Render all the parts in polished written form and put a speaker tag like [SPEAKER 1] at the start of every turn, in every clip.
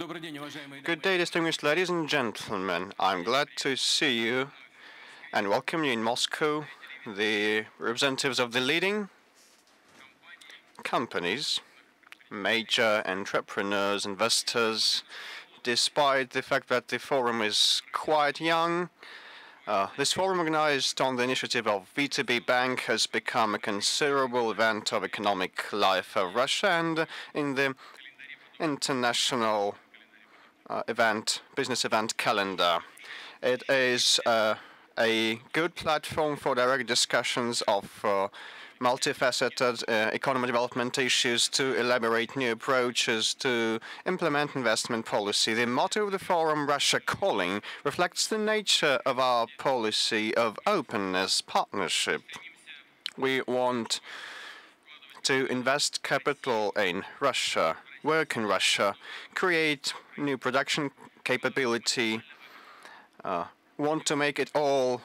[SPEAKER 1] Good day, distinguished ladies and gentlemen. I'm glad to see you and welcome you in Moscow, the representatives of the leading companies, major entrepreneurs, investors. Despite the fact that the forum is quite young, this forum, organized on the initiative of VTB Bank, has become a considerable event of economic life of Russia and in the international business event calendar. It is a good platform for direct discussions of multifaceted economic development issues, to elaborate new approaches to implement investment policy. The motto of the forum, Russia Calling, reflects the nature of our policy of openness, partnership. We want to invest capital in Russia, work in Russia, create new production capability, want to make it all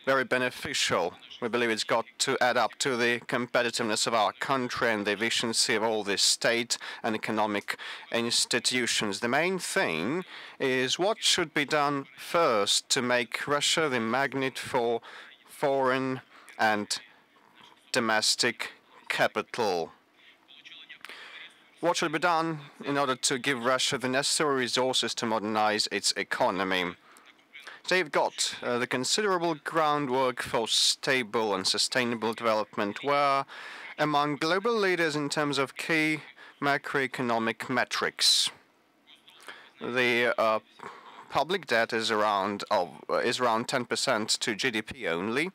[SPEAKER 1] very beneficial. We believe it's got to add up to the competitiveness of our country and the efficiency of all the state and economic institutions. The main thing is what should be done first to make Russia the magnet for foreign and domestic capital. What should be done in order to give Russia the necessary resources to modernize its economy? They've got the considerable groundwork for stable and sustainable development. We're among global leaders in terms of key macroeconomic metrics. The public debt is around 10% to GDP only,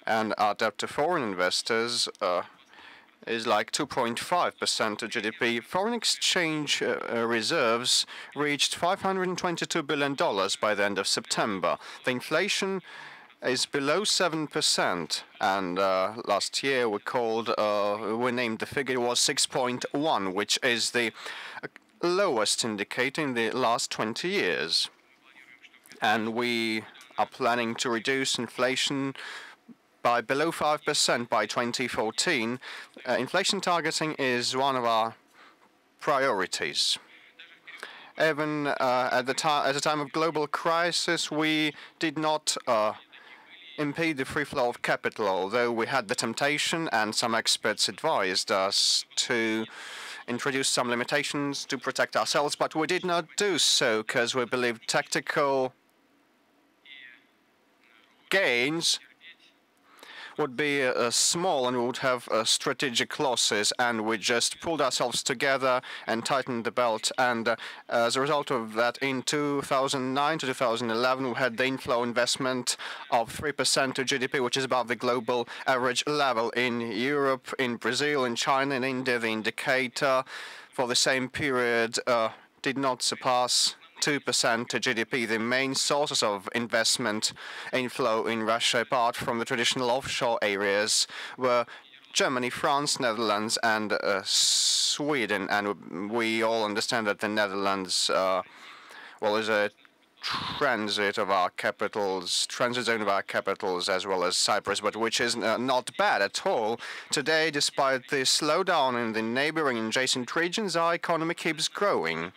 [SPEAKER 1] and our debt to foreign investors is like 2.5% of GDP. Foreign exchange reserves reached $522 billion by the end of September. The inflation is below 7%, and last year we named the figure was 6.1, which is the lowest indicator in the last 20 years. And we are planning to reduce inflation by below 5% by 2014. Inflation targeting is one of our priorities. Even at the time of global crisis, we did not impede the free flow of capital, although we had the temptation, and some experts advised us to introduce some limitations to protect ourselves, but we did not do so because we believed tactical gains would be small and we would have strategic losses, and we just pulled ourselves together and tightened the belt. And as a result of that, in 2009 to 2011, we had the inflow investment of 3% to GDP, which is above the global average level. In Europe, in Brazil, in China, in India, the indicator for the same period did not surpass 2% to GDP. The main sources of investment inflow in Russia, apart from the traditional offshore areas, were Germany, France, Netherlands, and Sweden. And we all understand that the Netherlands, is a transit zone of our capitals, as well as Cyprus, but which is not bad at all. Today, despite the slowdown in the neighboring adjacent regions, our economy keeps growing.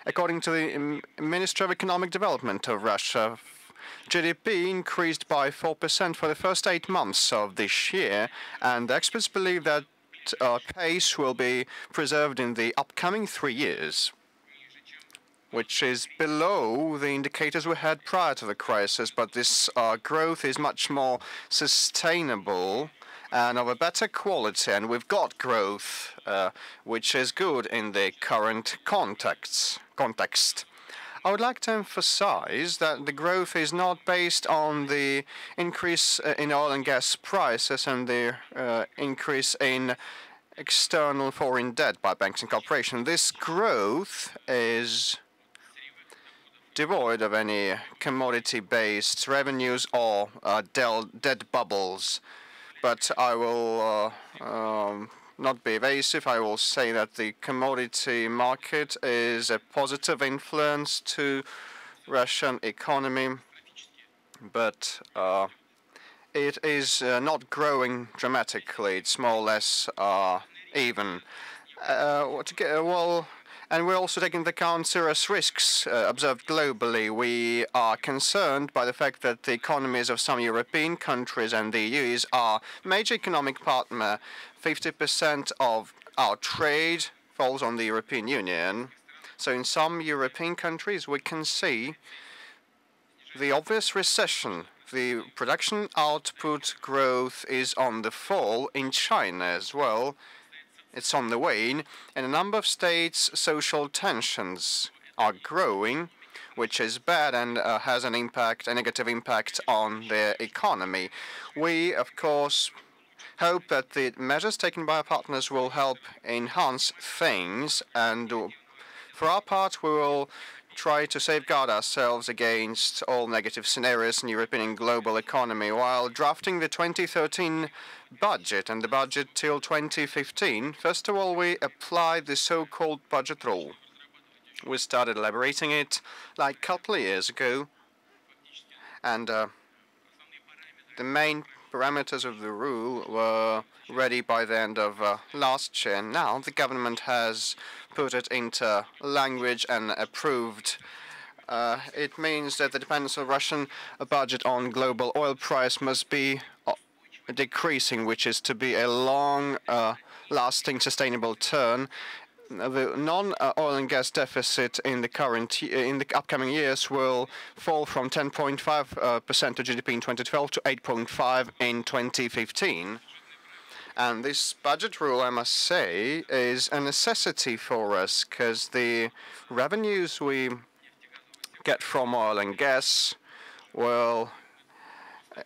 [SPEAKER 1] According to the Ministry of Economic Development of Russia, GDP increased by 4% for the first 8 months of this year, and experts believe that pace will be preserved in the upcoming 3 years, which is below the indicators we had prior to the crisis. But this growth is much more sustainable and of a better quality, and we've got growth, which is good in the current context. I would like to emphasize that the growth is not based on the increase in oil and gas prices and the increase in external foreign debt by banks and corporations. This growth is devoid of any commodity-based revenues or debt bubbles. But I will not be evasive. I will say that the commodity market is a positive influence to Russian economy, but it is not growing dramatically. It's more or less even. And we're also taking into account serious risks observed globally. We are concerned by the fact that the economies of some European countries and the EU is our major economic partner. 50% of our trade falls on the European Union. So in some European countries, we can see the obvious recession. The production output growth is on the fall in China as well. It's on the wane. In a number of states, social tensions are growing, which is bad and has an impact, a negative impact on their economy. We, of course, hope that the measures taken by our partners will help enhance things, and for our part, we will try to safeguard ourselves against all negative scenarios in European and global economy while drafting the 2013 budget and the budget till 2015. First of all, we applied the so-called budget rule. We started elaborating it like a couple of years ago, and the main parameters of the rule were ready by the end of last year. Now the government has put it into language and approved. It means that the dependence of Russian budget on global oil price must be decreasing, which is to be a long-lasting, sustainable turn. The non-oil and gas deficit in the upcoming years will fall from 10.5% of GDP in 2012 to 8.5% in 2015. And this budget rule, I must say, is a necessity for us because the revenues we get from oil and gas will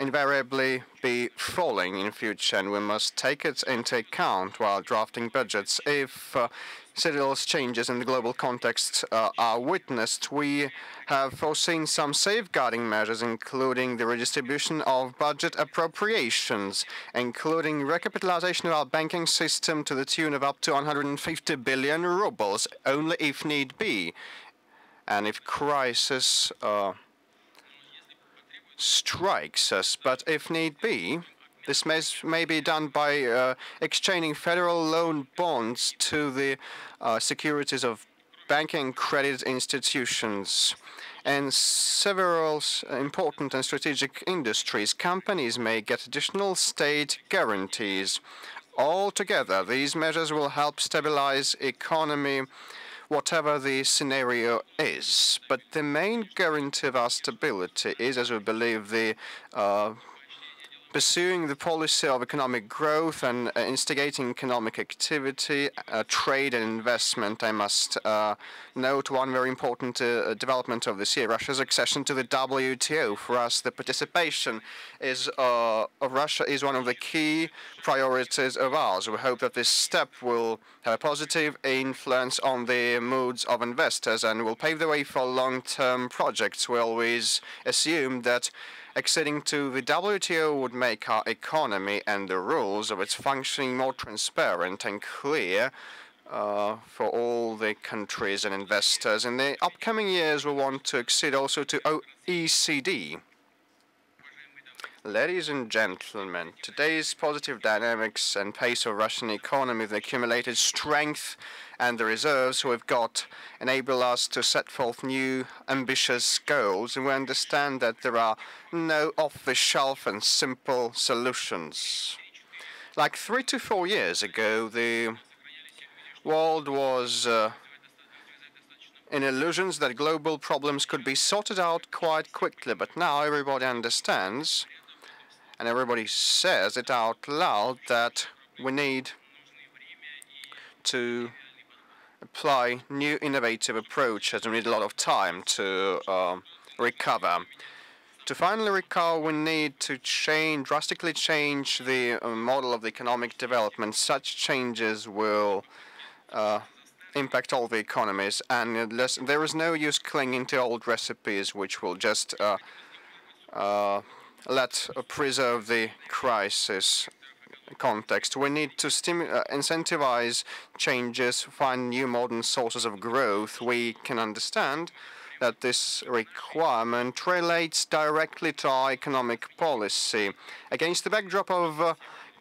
[SPEAKER 1] invariably be falling in future, and we must take it into account while drafting budgets. If serious changes in the global context are witnessed, we have foreseen some safeguarding measures, including the redistribution of budget appropriations, including recapitalization of our banking system to the tune of up to 150 billion rubles, only if need be. And if crisis strikes us, but if need be, this may be done by exchanging federal loan bonds to the securities of banking credit institutions. And several important and strategic industries, companies may get additional state guarantees. Altogether, these measures will help stabilize economy, whatever the scenario is. But the main guarantee of our stability is, as we believe, the pursuing the policy of economic growth and instigating economic activity, trade and investment. I must note one very important development of this year, Russia's accession to the WTO. For us, the participation of Russia is one of the key priorities of ours. We hope that this step will have a positive influence on the moods of investors and will pave the way for long-term projects. We always assume that acceding to the WTO would make our economy and the rules of its functioning more transparent and clear for all the countries and investors. In the upcoming years, we want to accede also to OECD. Ladies and gentlemen, today's positive dynamics and pace of Russian economy, the accumulated strength and the reserves we've got enable us to set forth new ambitious goals, and we understand that there are no off-the-shelf and simple solutions. Like 3 to 4 years ago, the world was in illusions that global problems could be sorted out quite quickly, but now everybody understands and everybody says it out loud that we need to apply new innovative approaches and we need a lot of time to recover. To finally recover, we need to drastically change the model of the economic development. Such changes will impact all the economies, and there is no use clinging to old recipes which will just preserve the crisis context. We need to incentivize changes, find new modern sources of growth. We can understand that this requirement relates directly to our economic policy. Against the backdrop of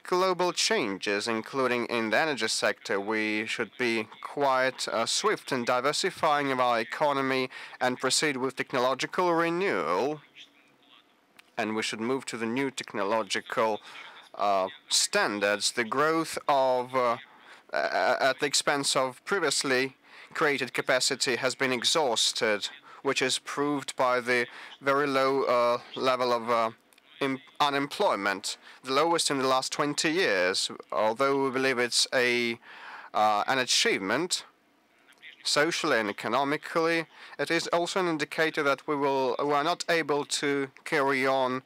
[SPEAKER 1] global changes, including in the energy sector. We should be quite swift in diversifying of our economy and proceed with technological renewal. And we should move to the new technological standards. The growth of at the expense of previously created capacity has been exhausted, which is proved by the very low level of unemployment, the lowest in the last 20 years. Although we believe it's an achievement, socially and economically, it is also an indicator that we are not able to carry on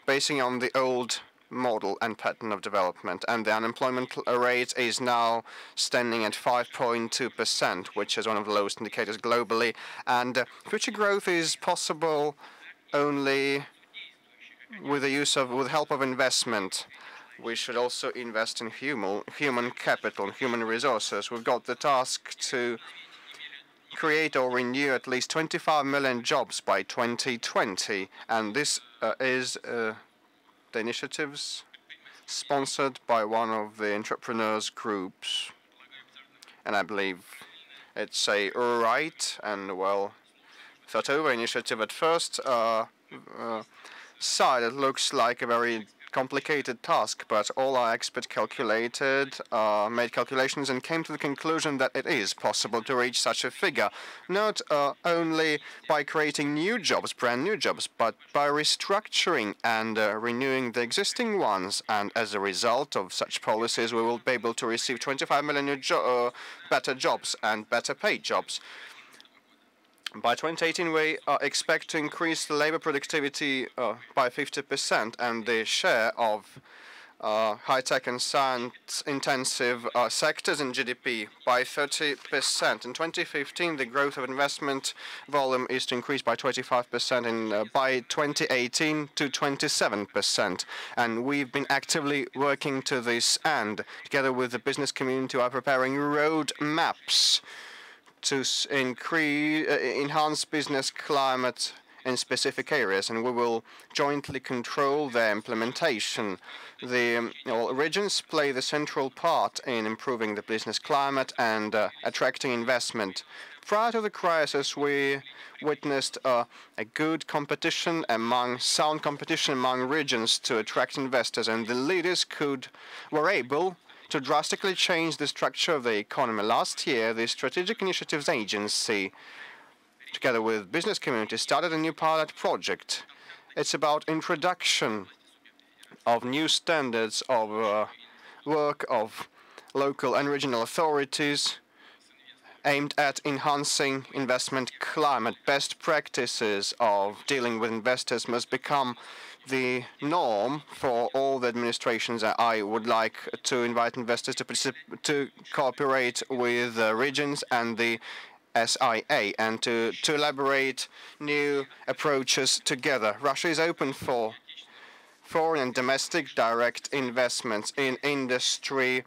[SPEAKER 1] basing on the old model and pattern of development. And the unemployment rate is now standing at 5.2%, which is one of the lowest indicators globally. And future growth is possible only with the help of investment. We should also invest in human capital, human resources. We've got the task to create or renew at least 25 million jobs by 2020, and this is the initiatives sponsored by one of the entrepreneurs groups, and I believe it's a right and well thought over initiative. At first sight, it looks like a very complicated task, but all our experts made calculations and came to the conclusion that it is possible to reach such a figure, not only by creating new jobs, brand new jobs, but by restructuring and renewing the existing ones. And as a result of such policies, we will be able to receive 25 million new better jobs and better paid jobs. By 2018, we expect to increase the labor productivity by 50% and the share of high-tech and science-intensive sectors in GDP by 30%. In 2015, the growth of investment volume is to increase by 25%, and by 2018 to 27%. And we've been actively working to this end. Together with the business community, we are preparing road maps to enhance business climate in specific areas, and we will jointly control their implementation. The regions play the central part in improving the business climate and attracting investment. Prior to the crisis, we witnessed a good competition sound competition among regions to attract investors, and the leaders were able to drastically change the structure of the economy. Last year, the Strategic Initiatives Agency, together with business community, started a new pilot project. It's about introduction of new standards of work of local and regional authorities aimed at enhancing investment climate. Best practices of dealing with investors must become the norm for all the administrations. I would like to invite investors to cooperate with the regions and the SIA and to elaborate new approaches together. Russia is open for foreign and domestic direct investments in industry,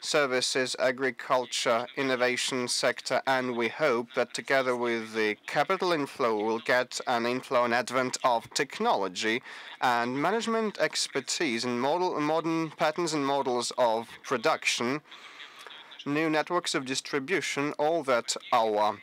[SPEAKER 1] services, agriculture, innovation sector, and we hope that together with the capital inflow, we'll get an inflow and advent of technology and management expertise in modern patterns and models of production, new networks of distribution, all that our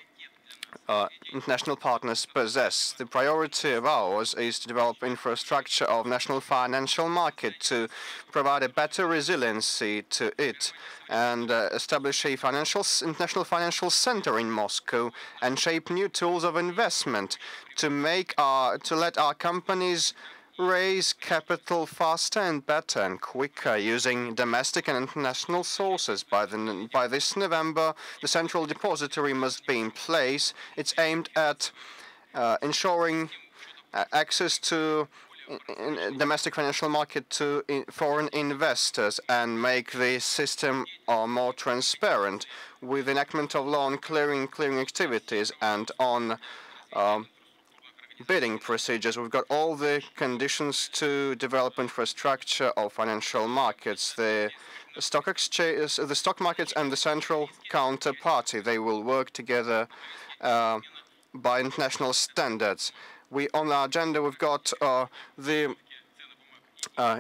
[SPEAKER 1] international partners possess. The priority of ours is to develop infrastructure of national financial market to provide a better resiliency to it and establish a international financial center in Moscow and shape new tools of investment to let our companies raise capital faster and better and quicker using domestic and international sources. By this November, the central depository must be in place. It's aimed at ensuring access to domestic financial market to foreign investors and make the system more transparent with enactment of law on clearing activities and on bidding procedures. We've got all the conditions to develop infrastructure of financial markets. The stock exchange, the stock markets and the central counterparty, they will work together by international standards. On our agenda, we've got the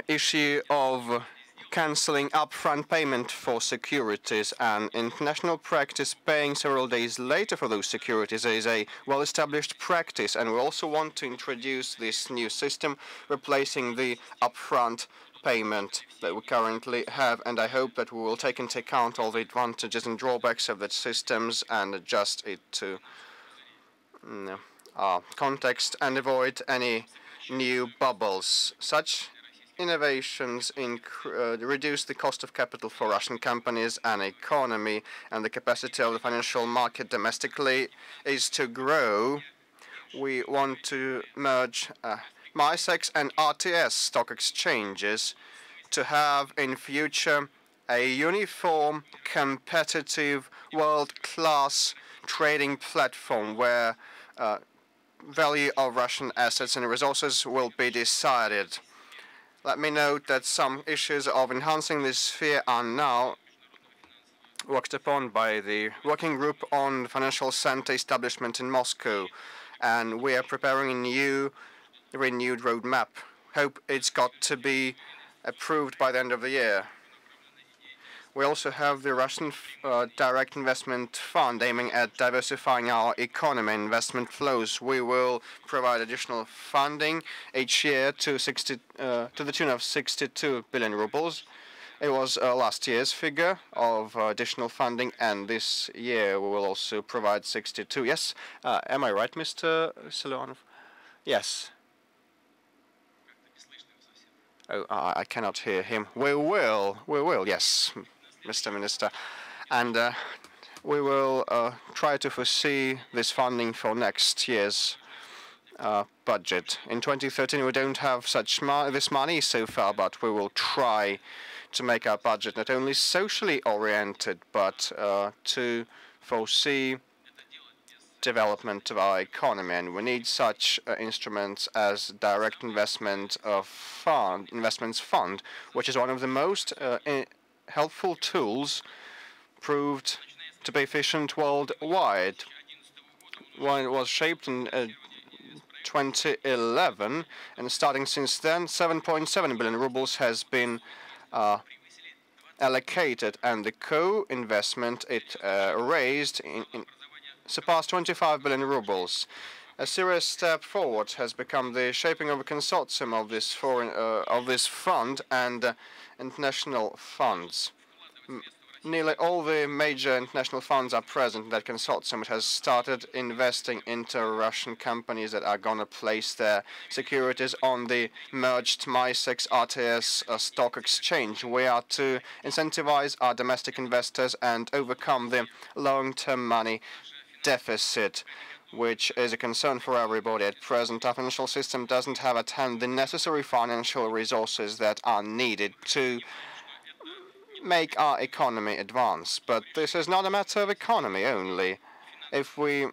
[SPEAKER 1] issue of cancelling upfront payment for securities, and international practice paying several days later for those securities is a well-established practice, and we also want to introduce this new system replacing the upfront payment that we currently have, and I hope that we will take into account all the advantages and drawbacks of that systems and adjust it to our context and avoid any new bubbles. Such innovations reduce the cost of capital for Russian companies and economy, and the capacity of the financial market domestically is to grow. We want to merge MISEX and RTS stock exchanges to have in future a uniform, competitive, world-class trading platform where value of Russian assets and resources will be decided. Let me note that some issues of enhancing this sphere are now worked upon by the working group on the financial center establishment in Moscow, and we are preparing a new, renewed roadmap. Hope it's got to be approved by the end of the year. We also have the Russian Direct Investment Fund aiming at diversifying our economy and investment flows. We will provide additional funding each year to the tune of 62 billion rubles. It was last year's figure of additional funding, and this year we will also provide 62. Yes, am I right, Mr. Silonov? Yes. Oh, I cannot hear him. We will, yes, Mr. Minister. And we will try to foresee this funding for next year's budget. In 2013, we don't have this money so far, but we will try to make our budget not only socially oriented, but to foresee development of our economy, and we need such instruments as direct investments fund, which is one of the most helpful tools proved to be efficient worldwide. When it was shaped in 2011, and starting since then, 7.7 billion rubles has been allocated, and the co-investment it raised surpassed 25 billion rubles. A serious step forward has become the shaping of a consortium of this fund and international funds. Nearly all the major international funds are present in that consortium. It has started investing into Russian companies that are going to place their securities on the merged MISEX RTS stock exchange. We are to incentivize our domestic investors and overcome the long-term money deficit, which is a concern for everybody at present. Our financial system doesn't have at hand the necessary financial resources that are needed to make our economy advance. But this is not a matter of economy only. If we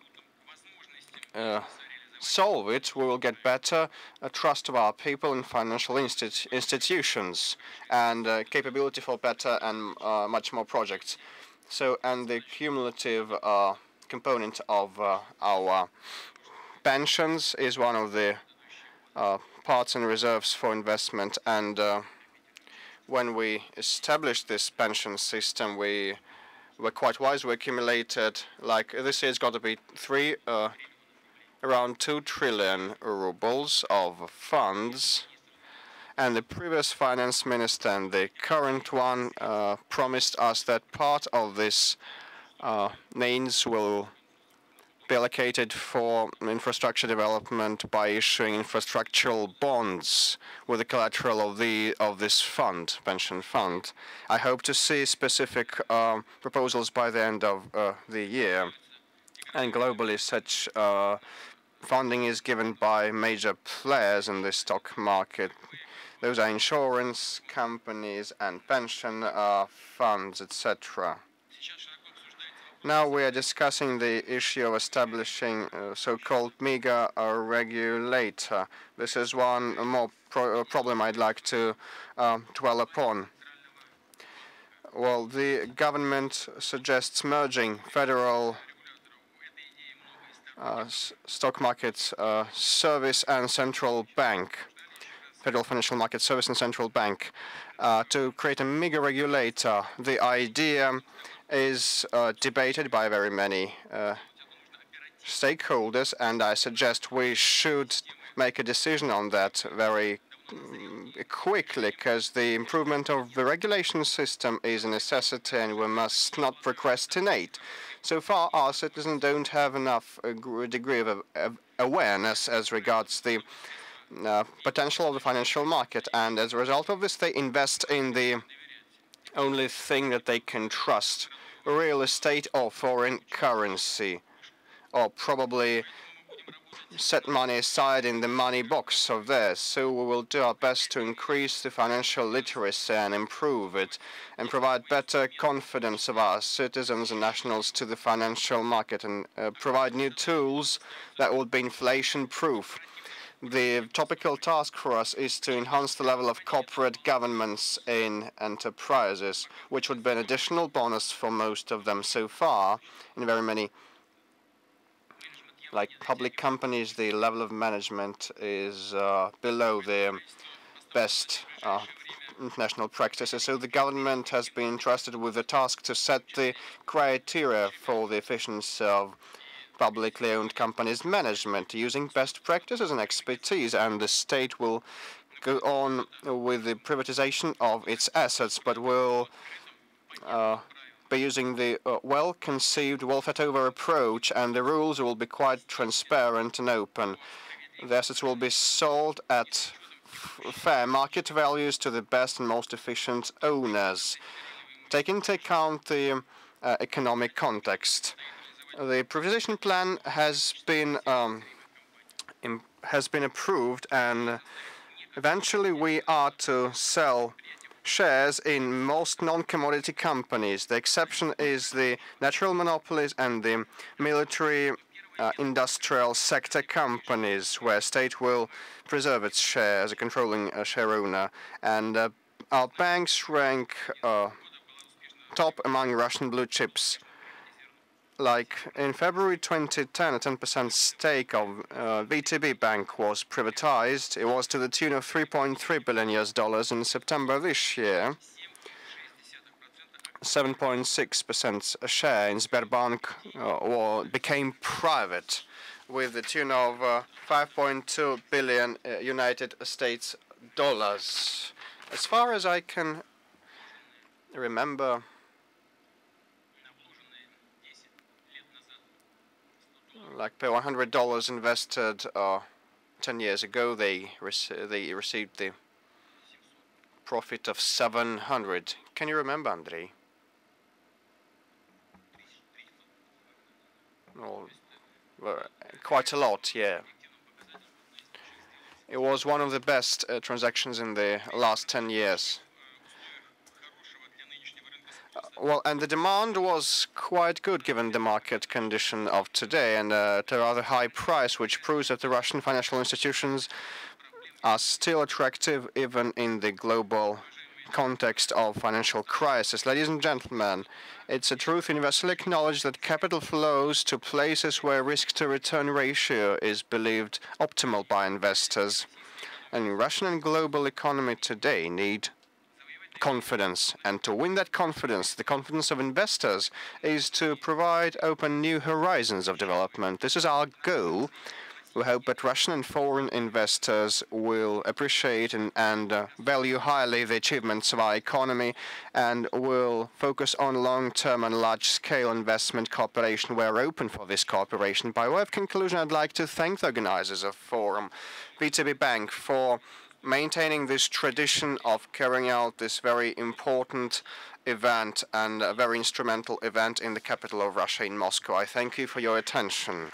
[SPEAKER 1] solve it, we will get better trust of our people in financial institutions and capability for better and much more projects. So, and the cumulative component of our pensions is one of the parts and reserves for investment, and when we established this pension system, we were quite wise. We accumulated, like this year, it's got to be around 2 trillion rubles of funds. And the previous finance minister and the current one promised us that part of this means will be allocated for infrastructure development by issuing infrastructural bonds with the collateral of this fund, pension fund. I hope to see specific proposals by the end of the year. And globally, such funding is given by major players in the stock market. Those are insurance companies and pension funds, etc. Now we are discussing the issue of establishing so-called MEGA regulator. This is one more problem I'd like to dwell upon. Well, the government suggests merging federal stock market service and central bank. Federal Financial Market Service and Central Bank to create a mega regulator. The idea is debated by very many stakeholders, and I suggest we should make a decision on that very quickly, because the improvement of the regulation system is a necessity and we must not procrastinate. So far, our citizens don't have enough degree of awareness as regards the potential of the financial market, and as a result of this, they invest in the only thing that they can trust: real estate or foreign currency, or probably set money aside in the money box of theirs. So we will do our best to increase the financial literacy and improve it, and provide better confidence of our citizens and nationals to the financial market, and provide new tools that will be inflation-proof. The topical task for us is to enhance the level of corporate governance in enterprises, which would be an additional bonus for most of them. So far, in very many like public companies, the level of management is below the best international practices. So the government has been entrusted with the task to set the criteria for the efficiency of publicly owned companies' management, using best practices and expertise, and the state will go on with the privatization of its assets, but will by using the well-conceived, well-thought-over approach, and the rules will be quite transparent and open. The assets will be sold at fair market values to the best and most efficient owners, taking into account the economic context. The privatization plan has been approved, and eventually we are to sell shares in most non-commodity companies. The exception is the natural monopolies and the military industrial sector companies, where state will preserve its share as a controlling share owner. And our banks rank top among Russian blue chips. Like in February 2010, a 10% stake of VTB Bank was privatized. It was to the tune of $3.3 billion. In September this year, 7.6% share in Sberbank became private, with the tune of 5.2 billion United States dollars. As far as I can remember, like per $100 invested 10 years ago, they received the profit of 700. Can you remember, Andrei? Well, quite a lot, yeah. It was one of the best transactions in the last 10 years. Well, and the demand was quite good given the market condition of today, and at a rather high price, which proves that the Russian financial institutions are still attractive even in the global context of financial crisis. Ladies and gentlemen, it's a truth universally acknowledged that capital flows to places where risk-to-return ratio is believed optimal by investors. And Russian and global economy today need confidence, and to win that confidence, the confidence of investors, is to provide open new horizons of development. This is our goal. We hope that Russian and foreign investors will appreciate and value highly the achievements of our economy, and will focus on long-term and large-scale investment cooperation. We're open for this cooperation. By way of conclusion, I'd like to thank the organizers of Forum, VTB Bank, for maintaining this tradition of carrying out this very important event, and a very instrumental event in the capital of Russia, in Moscow. I thank you for your attention.